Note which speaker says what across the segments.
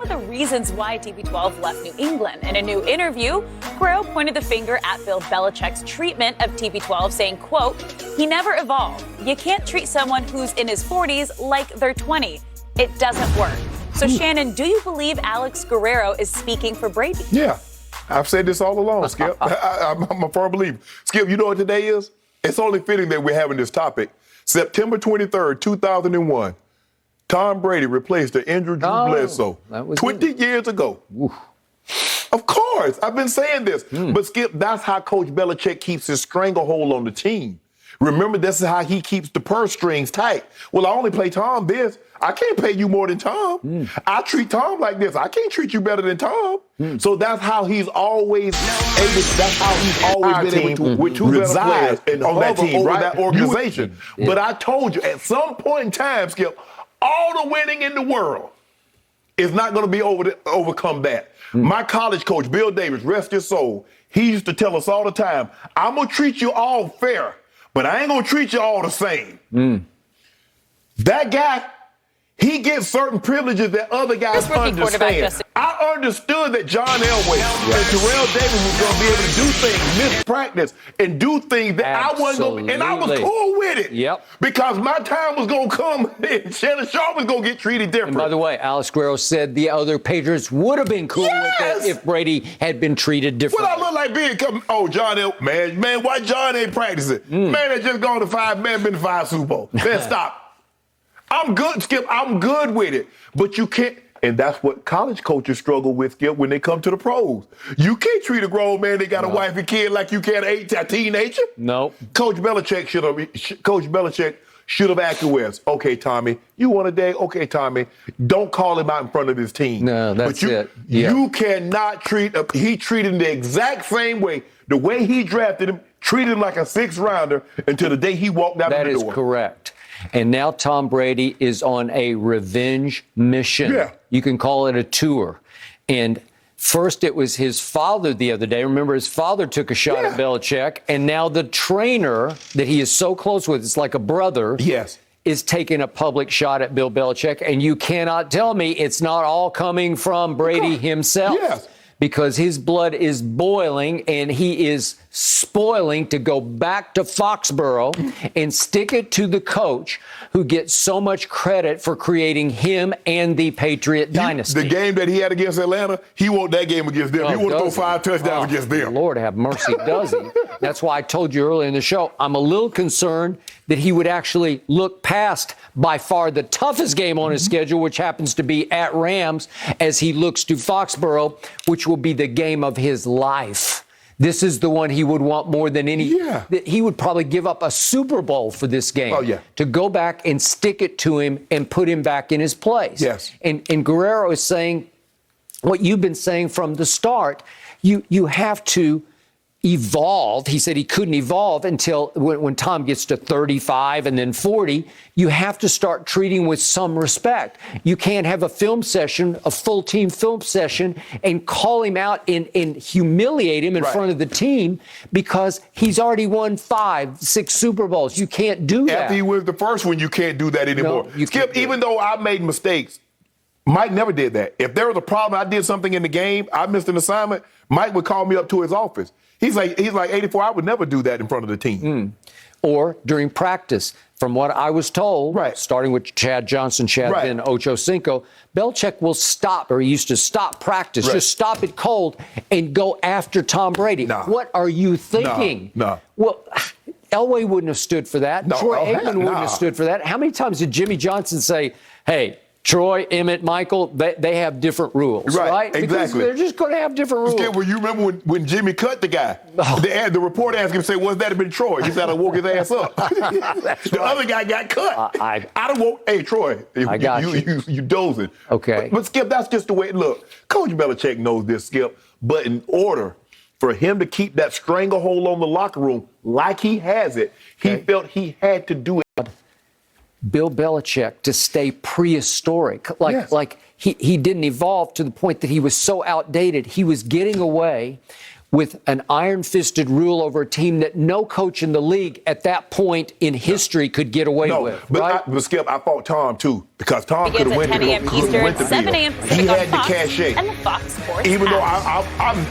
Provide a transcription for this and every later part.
Speaker 1: some of the reasons why TB12 left New England. In a new interview, Guerrero pointed the finger at Bill Belichick's treatment of TB12, saying, quote, "He never evolved. You can't treat someone who's in his 40s like they're 20. It doesn't work." So, Shannon, do you believe Alex Guerrero is speaking for Brady?
Speaker 2: Yeah. I've said this all along, Skip. I'm a firm believer. Skip, you know what today is? It's only fitting that we're having this topic. September 23rd, 2001, Tom Brady replaced the injured Drew Bledsoe 20 years ago. Oof. Of course. I've been saying this. But, Skip, that's how Coach Belichick keeps his stranglehold on the team. Remember, this is how he keeps the purse strings tight. Well, I only play Tom this. I can't pay you more than Tom. I treat Tom like this. I can't treat you better than Tom. So that's how he's always been able to reside on that team, right? That organization. But I told you, at some point in time, Skip, all the winning in the world is not going to be overcome that. My college coach, Bill Davis, rest his soul, he used to tell us all the time, I'm going to treat you all fair, but I ain't going to treat you all the same. That guy, he gets certain privileges that other guys understand. I understood that John Elway and Terrell Davis was going to be able to do things, miss practice, and do things that I wasn't going to, and I was cool with it.
Speaker 3: Yep. Because
Speaker 2: my time was going to come and Shannon Sharp was going to get treated different.
Speaker 3: And by the way, Alex Guerrero said the other Patriots would have been cool with it if Brady had been treated differently.
Speaker 2: What I look like being John Elway, man, why John ain't practicing? Man, they just gone to been to 5 Super Bowl. Man, stop. I'm good, Skip. I'm good with it. But you can't, and that's what college coaches struggle with, Skip, when they come to the pros. You can't treat a grown man that got a wife and kid like you can a teenager.
Speaker 3: No.
Speaker 2: Coach Belichick should have acquiesced. Okay, Tommy, you want a day? Okay, Tommy, don't call him out in front of his team.
Speaker 3: No, that's it.
Speaker 2: You cannot he treated him the exact same way. The way he drafted him, treated him like a 6th-rounder until the day he walked out the door.
Speaker 3: That is correct. And now Tom Brady is on a revenge mission.
Speaker 2: Yeah.
Speaker 3: You can call it a tour. And first it was his father the other day. Remember, his father took a shot at Belichick. And now the trainer that he is so close with, it's like a brother, is taking a public shot at Bill Belichick. And you cannot tell me it's not all coming from Brady himself.
Speaker 2: Yes.
Speaker 3: Because his blood is boiling and he is spoiling to go back to Foxborough and stick it to the coach who gets so much credit for creating him and the Patriot dynasty.
Speaker 2: The game that he had against Atlanta, he won that game against them. He want to throw 5 touchdowns against them.
Speaker 3: Lord have mercy, does he? That's why I told you earlier in the show, I'm a little concerned that he would actually look past by far the toughest game on his schedule, which happens to be at Rams, as he looks to Foxborough, which will be the game of his life. This is the one he would want more than any. He would probably give up a Super Bowl for this game to go back and stick it to him and put him back in his place.
Speaker 2: Yes.
Speaker 3: And Guerrero is saying what you've been saying from the start. You have to evolve. He said he couldn't evolve until when Tom gets to 35 and then 40. You have to start treating with some respect. You can't have a film session, a full team film session, and call him out and humiliate him in front of the team because he's already won 5, 6 Super Bowls. You can't do that.
Speaker 2: After he wins the first one, you can't do that anymore.
Speaker 3: No,
Speaker 2: Skip, even though I made mistakes, Mike never did that. If there was a problem, I did something in the game, I missed an assignment, Mike would call me up to his office. He's like 84, I would never do that in front of the team.
Speaker 3: Or during practice. From what I was told, starting with Chad Johnson, then Ocho Cinco, Belichick will stop, or he used to stop practice, just stop it cold and go after Tom Brady. What are you thinking? Well, Elway wouldn't have stood for that. Troy Aikman wouldn't have stood for that. How many times did Jimmy Johnson say, hey, Troy, Emmett, Michael, they have different rules, right? Because
Speaker 2: exactly.
Speaker 3: They're just going to have different rules.
Speaker 2: Well, you remember when Jimmy cut the guy? The reporter asked him, "Was that have been Troy?" He said, "I woke his ass up." The other guy got cut. I don't woke. Hey, Troy, you dozing.
Speaker 3: Okay.
Speaker 2: But Skip, that's just the way it look. Coach Belichick knows this, Skip. But in order for him to keep that stranglehold on the locker room like he has it, he felt he had to do it.
Speaker 3: Bill Belichick to stay prehistoric, like he didn't evolve to the point that he was so outdated. He was getting away with an iron-fisted rule over a team that no coach in the league at that point in history could get away with.
Speaker 2: But Skip, I fought Tom too because Tom could have went to
Speaker 1: 10 a.m. Eastern, 7 a.m. Pacific
Speaker 2: He
Speaker 1: on
Speaker 2: had
Speaker 1: Fox
Speaker 2: the cachet.
Speaker 1: and the Fox Sports
Speaker 2: Even though
Speaker 1: app.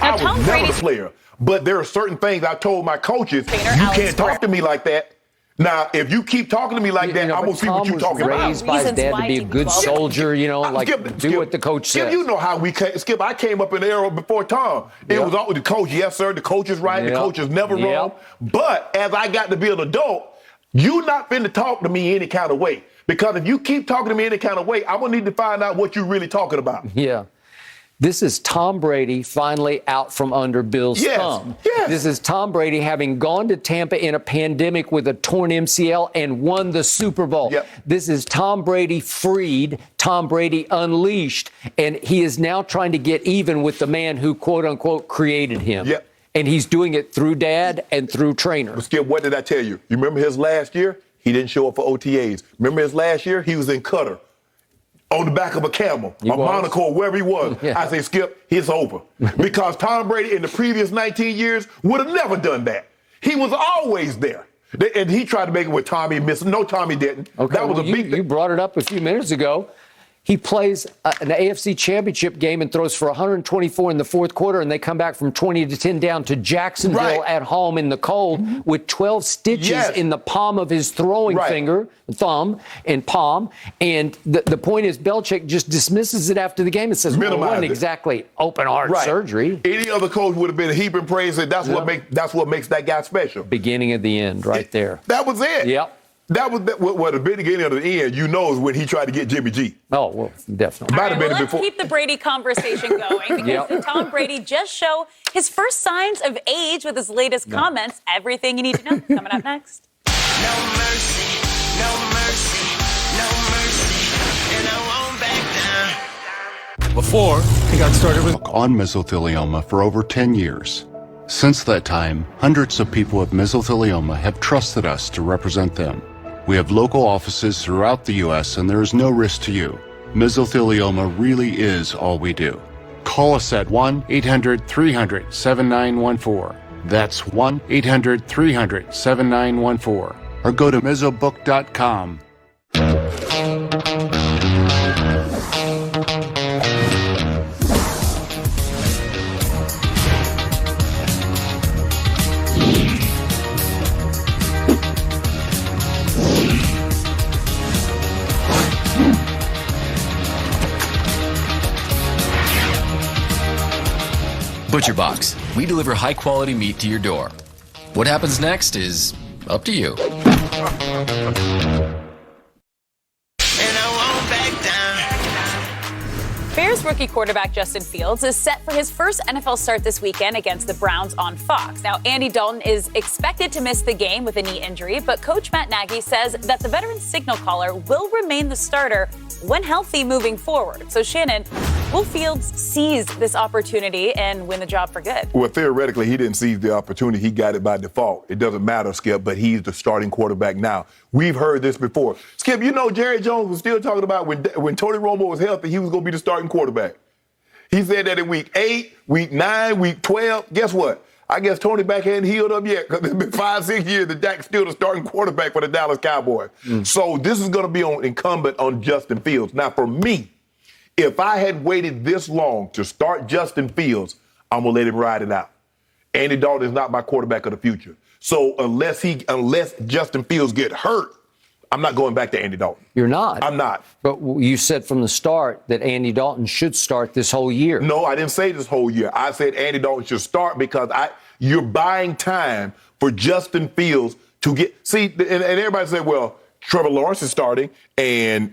Speaker 2: I was never a player, but there are certain things I told my coaches, you can't talk to me like that. Now, if you keep talking to me like that, I'm going to see what you're talking about.
Speaker 3: Tom was raised by his dad to be a good soldier, do what the coach says.
Speaker 2: Skip, you know how Skip, I came up in the era before Tom. It was always the coach, yes, sir, the coach is right, the coach is never wrong. But as I got to be an adult, you're not finna talk to me any kind of way. Because if you keep talking to me any kind of way, I'm going to need to find out what you're really talking about.
Speaker 3: Yeah. This is Tom Brady finally out from under Bill's thumb.
Speaker 2: Yes.
Speaker 3: This is Tom Brady having gone to Tampa in a pandemic with a torn MCL and won the Super Bowl.
Speaker 2: Yep.
Speaker 3: This is Tom Brady freed, Tom Brady unleashed, and he is now trying to get even with the man who, quote unquote, created him.
Speaker 2: Yep.
Speaker 3: And he's doing it through dad and through trainer.
Speaker 2: But Skip, what did I tell you? You remember his last year? He didn't show up for OTAs. Remember his last year? He was in Qatar. On the back of a camel, Monaco, or wherever he was. I say, Skip, it's over. Because Tom Brady in the previous 19 years would have never done that. He was always there. And he tried to make it with Tommy missing. No, Tommy didn't.
Speaker 3: Okay,
Speaker 2: that was a big thing.
Speaker 3: You brought it up a few minutes ago. He plays an AFC championship game and throws for 124 in the fourth quarter, and they come back from 20-10 down to Jacksonville at home in the cold with 12 stitches in the palm of his throwing finger, thumb, and palm. And the point is, Belichick just dismisses it after the game and says, well, it wasn't exactly open-heart surgery.
Speaker 2: Any other coach would have been heaping praise, and that's what makes that guy special.
Speaker 3: Beginning of the end right there.
Speaker 2: That was it.
Speaker 3: Yep.
Speaker 2: That was the beginning of the end. You know, is when he tried to get Jimmy G.
Speaker 3: Oh, well, definitely.
Speaker 1: All right, let's keep the Brady conversation going because did Tom Brady just show his first signs of age with his latest comments? Everything you need to know coming up next.
Speaker 4: No mercy, no mercy, no mercy, and I won't back down.
Speaker 5: Before he got started with
Speaker 6: on mesothelioma for over 10 years. Since that time, hundreds of people with mesothelioma have trusted us to represent them. We have local offices throughout the U.S. and there is no risk to you. Mesothelioma really is all we do. Call us at 1-800-300-7914. That's 1-800-300-7914. Or go to mesobook.com.
Speaker 7: Butcher Box. We deliver high-quality meat to your door. What happens next is up to you.
Speaker 4: And I won't back down.
Speaker 1: Bears rookie quarterback Justin Fields is set for his first NFL start this weekend against the Browns on Fox. Now, Andy Dalton is expected to miss the game with a knee injury, but Coach Matt Nagy says that the veteran signal caller will remain the starter when healthy moving forward. So, Shannon, will Fields seize this opportunity and win the job for good?
Speaker 2: Well, theoretically, he didn't seize the opportunity. He got it by default. It doesn't matter, Skip, but he's the starting quarterback now. We've heard this before. Skip, you know Jerry Jones was still talking about when Tony Romo was healthy, he was going to be the starting quarterback. He said that in week 8, week 9, week 12. Guess what? I guess Tony back hadn't healed up yet because it's been 5-6 years that Dak's still the starting quarterback for the Dallas Cowboys. So this is going to be incumbent on Justin Fields. Now, for me, if I had waited this long to start Justin Fields, I'm going to let him ride it out. Andy Dalton is not my quarterback of the future. So unless Justin Fields get hurt, I'm not going back to Andy Dalton.
Speaker 3: You're not?
Speaker 2: I'm not.
Speaker 3: But you said from the start that Andy Dalton should start this whole year.
Speaker 2: No, I didn't say this whole year. I said Andy Dalton should start because you're buying time for Justin Fields to get – see, and everybody said, well, Trevor Lawrence is starting and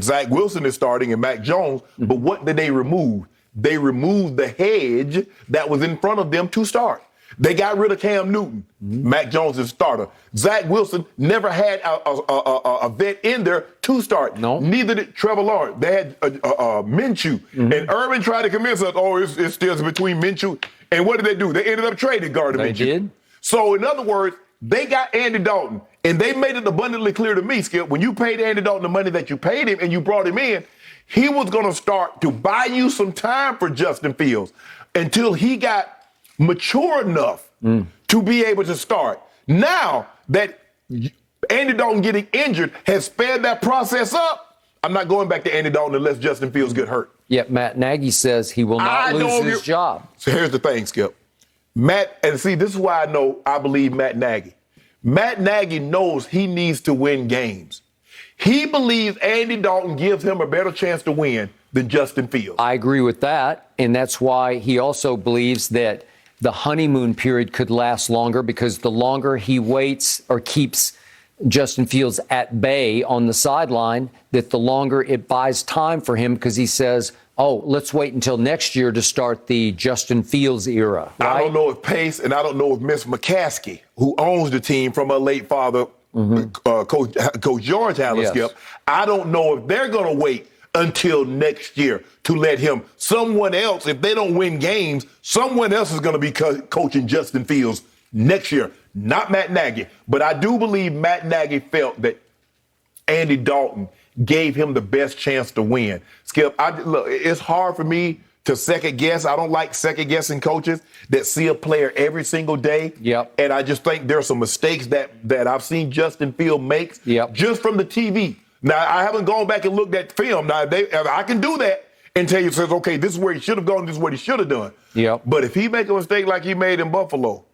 Speaker 2: Zach Wilson is starting and Mac Jones. But what did they remove? They removed the hedge that was in front of them to start. They got rid of Cam Newton. Mac Jones is starter. Zach Wilson never had a vet in there to start.
Speaker 3: No.
Speaker 2: Neither did Trevor Lawrence. They had Minshew. And Urban tried to convince us, it's still between Minshew. And what did they do? They ended up trading Gardner Minshew.
Speaker 3: They did.
Speaker 2: So, in other words, they got Andy Dalton. And they made it abundantly clear to me, Skip, when you paid Andy Dalton the money that you paid him and you brought him in, he was going to start to buy you some time for Justin Fields until he got mature enough to be able to start. Now that Andy Dalton getting injured has sped that process up, I'm not going back to Andy Dalton unless Justin Fields get hurt.
Speaker 3: Yet Matt Nagy says he will not lose his job.
Speaker 2: So here's the thing, Skip. And see, this is why I believe Matt Nagy. Matt Nagy knows he needs to win games. He believes Andy Dalton gives him a better chance to win than Justin Fields.
Speaker 3: I agree with that, and that's why he also believes that the honeymoon period could last longer, because the longer he waits or keeps Justin Fields at bay on the sideline, that the longer it buys time for him, because he says, oh, let's wait until next year to start the Justin Fields era. Right?
Speaker 2: I don't know if Pace, and I don't know if Miss McCaskey, who owns the team from her late father, Coach George Hallis,
Speaker 3: Yes.
Speaker 2: Skip, I don't know if they're going to wait until next year to let him. Someone else, if they don't win games, someone else is going to be coaching Justin Fields next year. Not Matt Nagy. But I do believe Matt Nagy felt that Andy Dalton gave him the best chance to win. Skip, look, it's hard for me to second guess. I don't like second guessing coaches that see a player every single day.
Speaker 3: Yep.
Speaker 2: And I just think there are some mistakes that I've seen Justin Fields make just from the TV. Now, I haven't gone back and looked at film. Now, I can do that and tell you, says, okay, this is where he should have gone, this is what he should have done.
Speaker 3: Yep.
Speaker 2: But if he make a mistake like he made in Buffalo,